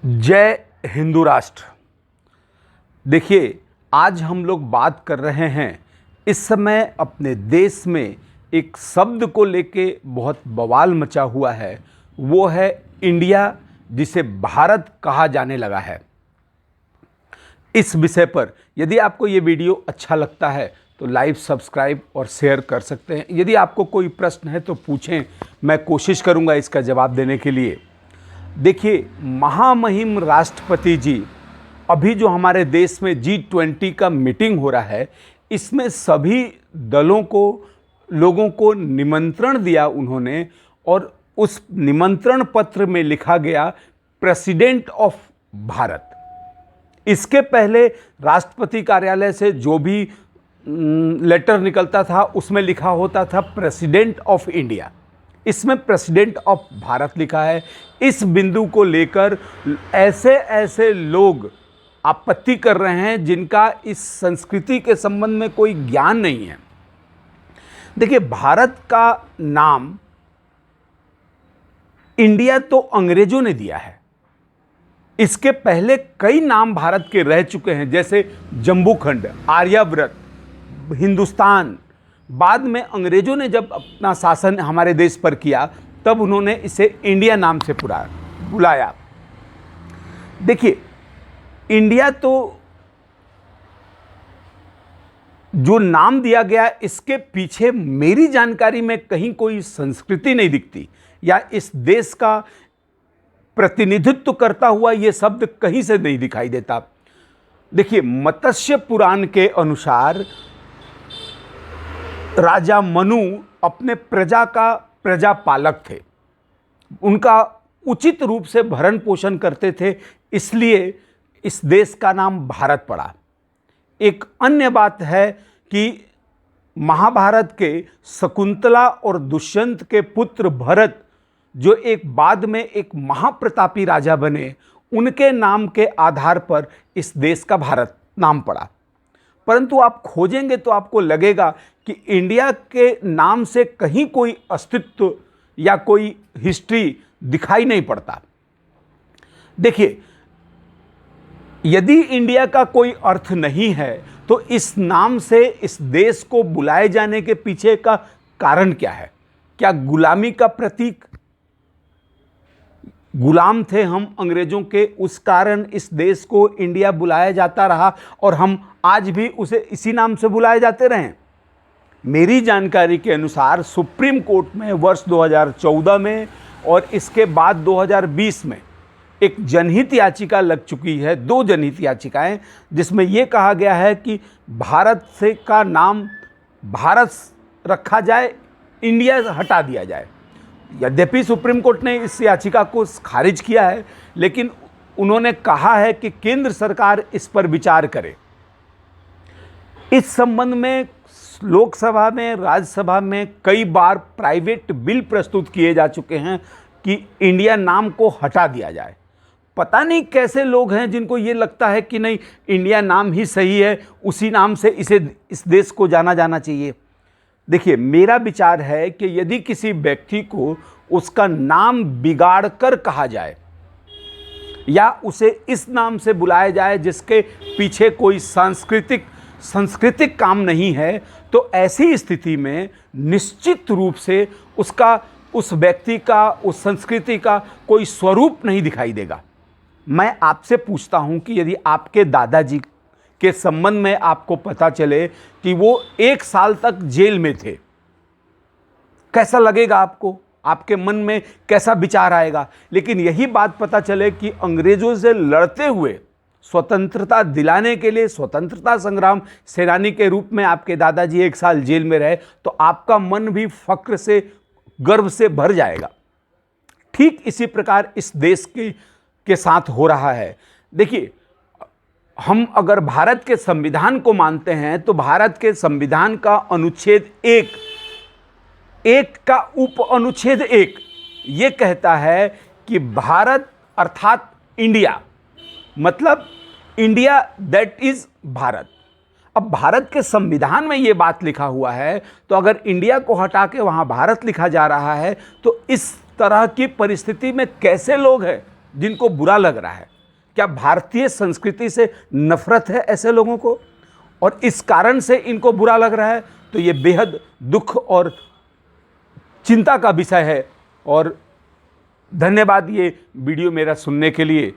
जय हिंदू राष्ट्र। देखिए, आज हम लोग बात कर रहे हैं, इस समय अपने देश में एक शब्द को लेके बहुत बवाल मचा हुआ है। वो है इंडिया, जिसे भारत कहा जाने लगा है। इस विषय पर यदि आपको ये वीडियो अच्छा लगता है तो लाइक, सब्सक्राइब और शेयर कर सकते हैं। यदि आपको कोई प्रश्न है तो पूछें, मैं कोशिश करूंगा इसका जवाब देने के लिए। देखिए, महामहिम राष्ट्रपति जी, अभी जो हमारे देश में G20 का मीटिंग हो रहा है, इसमें सभी दलों को, लोगों को निमंत्रण दिया उन्होंने, और उस निमंत्रण पत्र में लिखा गया प्रेसिडेंट ऑफ भारत। इसके पहले राष्ट्रपति कार्यालय से जो भी लेटर निकलता था उसमें लिखा होता था प्रेसिडेंट ऑफ इंडिया। इसमें प्रेसिडेंट ऑफ भारत लिखा है। इस बिंदु को लेकर ऐसे ऐसे लोग आपत्ति कर रहे हैं जिनका इस संस्कृति के संबंध में कोई ज्ञान नहीं है। देखिए, भारत का नाम इंडिया तो अंग्रेजों ने दिया है। इसके पहले कई नाम भारत के रह चुके हैं, जैसे जम्बूखंड, आर्यावर्त, हिंदुस्तान। बाद में अंग्रेजों ने जब अपना शासन हमारे देश पर किया, तब उन्होंने इसे इंडिया नाम से बुलाया। देखिए, इंडिया तो जो नाम दिया गया, इसके पीछे मेरी जानकारी में कहीं कोई संस्कृति नहीं दिखती, या इस देश का प्रतिनिधित्व करता हुआ ये शब्द कहीं से नहीं दिखाई देता। देखिए, मत्स्य पुराण के अनुसार राजा मनु अपने प्रजा का प्रजापालक थे। उनका उचित रूप से भरण पोषण करते थे, इसलिए इस देश का नाम भारत पड़ा। एक अन्य बात है कि महाभारत के शकुंतला और दुष्यंत के पुत्र भरत, जो एक बाद में एक महाप्रतापी राजा बने, उनके नाम के आधार पर इस देश का भारत नाम पड़ा। परंतु आप खोजेंगे तो आपको लगेगा कि इंडिया के नाम से कहीं कोई अस्तित्व या कोई हिस्ट्री दिखाई नहीं पड़ता। देखिए, यदि इंडिया का कोई अर्थ नहीं है तो इस नाम से इस देश को बुलाए जाने के पीछे का कारण क्या है? क्या गुलामी का प्रतीक? गुलाम थे हम अंग्रेजों के, उस कारण इस देश को इंडिया बुलाया जाता रहा और हम आज भी उसे इसी नाम से बुलाए जाते रहे। मेरी जानकारी के अनुसार सुप्रीम कोर्ट में वर्ष 2014 में और इसके बाद 2020 में एक जनहित याचिका लग चुकी है, 2 जनहित याचिकाएं, जिसमें यह कहा गया है कि भारत से का नाम भारत रखा जाए, इंडिया हटा दिया जाए। यद्यपि सुप्रीम कोर्ट ने इस याचिका को खारिज किया है, लेकिन उन्होंने कहा है कि केंद्र सरकार इस पर विचार करे। इस संबंध में लोकसभा में, राज्यसभा में कई बार प्राइवेट बिल प्रस्तुत किए जा चुके हैं कि इंडिया नाम को हटा दिया जाए। पता नहीं कैसे लोग हैं जिनको ये लगता है कि नहीं, इंडिया नाम ही सही है, उसी नाम से इस देश को जाना जाना चाहिए। देखिए, मेरा विचार है कि यदि किसी व्यक्ति को उसका नाम बिगाड़ कर कहा जाए या उसे इस नाम से बुलाया जाए जिसके पीछे कोई सांस्कृतिक काम नहीं है, तो ऐसी स्थिति में निश्चित रूप से उस व्यक्ति का, उस संस्कृति का कोई स्वरूप नहीं दिखाई देगा। मैं आपसे पूछता हूं कि यदि आपके दादाजी के संबंध में आपको पता चले कि वो 1 साल तक जेल में थे, कैसा लगेगा आपको? आपके मन में कैसा विचार आएगा? लेकिन यही बात पता चले कि अंग्रेजों से लड़ते हुए स्वतंत्रता दिलाने के लिए स्वतंत्रता संग्राम सेनानी के रूप में आपके दादाजी 1 साल जेल में रहे, तो आपका मन भी फक्र से, गर्व से भर जाएगा। ठीक इसी प्रकार इस देश के साथ हो रहा है। देखिए, हम अगर भारत के संविधान को मानते हैं तो भारत के संविधान का अनुच्छेद 1 का उप अनुच्छेद 1 ये कहता है कि भारत अर्थात इंडिया, मतलब इंडिया दैट इज भारत। अब भारत के संविधान में ये बात लिखा हुआ है, तो अगर इंडिया को हटा के वहां भारत लिखा जा रहा है, तो इस तरह की परिस्थिति में कैसे लोग हैं जिनको बुरा लग रहा है। क्या भारतीय संस्कृति से नफरत है ऐसे लोगों को, और इस कारण से इनको बुरा लग रहा है? तो ये बेहद दुख और चिंता का विषय है। और धन्यवाद ये वीडियो मेरा सुनने के लिए।